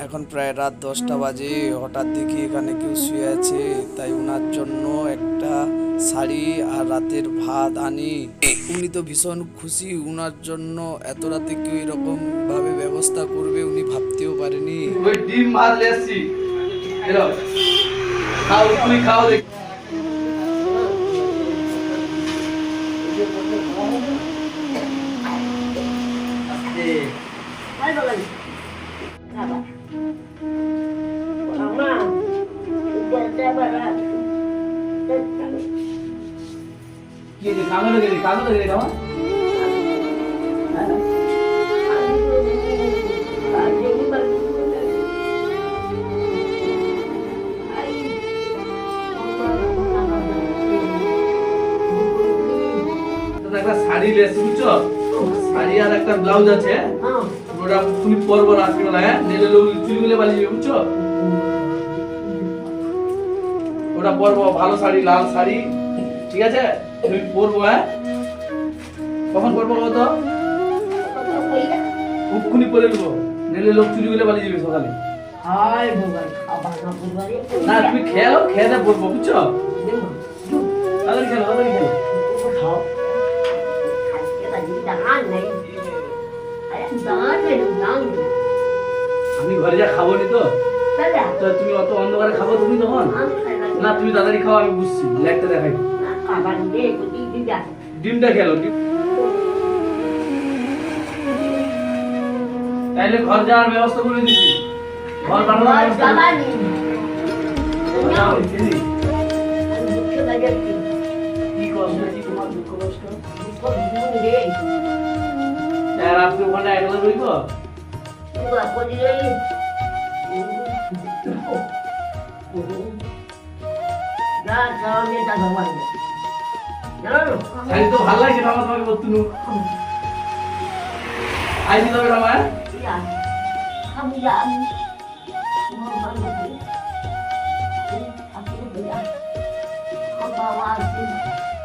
এখন প্রায় রাত 10টা বাজে। হঠাৎ দেখি এখানে কেউ শুয়ে আছে, তাই ওনার জন্য একটা শাড়ি আর রাতের ভাত আনি। উনি তো ভীষণ খুশি, উনার জন্য এত রাতে কেউ এরকম ভাবে ব্যবস্থা করবে উনি ভাবতেও পারেনি। ওই ডিম মাছ লেসি এলো খাও, তুই খাও দেখ। কি কাগজে গেলি খাওয়া একটা শাড়ি লেসি বুঝছো, শাড়ি আর একটা ব্লাউজ আছে, ওটা তুমি পরবো রাত্রিবেলা, হ্যাঁ নেলে লোক চুলগুলো বালিয়ে বুঝছো, ওটা পরবো ভালো শাড়ি, লাল শাড়ি, ঠিক আছে তুমি পরবো। হ্যাঁ কখন পরবো কত উক্ষুনি পরে দেবো, নেলে লোক চুলগুলো বালিয়ে যাবে সকালে। না তুমি খেলো, খেয়ে দে পরবো বুঝছো, তাড়াতাড়ি খেলো, তাড়াতাড়ি খেলো। আমি ঘরে যা খাবো নি তো, তো তুমি অত অন্ধকারে খাবো তুমি তখন? না তুমি তাড়াতাড়ি খাও, আমি বুঝছি, লেগটা দেখাই। ডিমটা খেলো, তাইলে ঘর যাওয়ার ব্যবস্থা করে দিচ্ছি, ঘর বানানোর ব্যবস্থা কি কষ্ট কি তোমার দুঃখ কষ্ট? রাত্রে ওখানে একলা রইব? শাড়ি তো ভালো লাগছে না তোমাকে বলতুন আইনি তবে আমার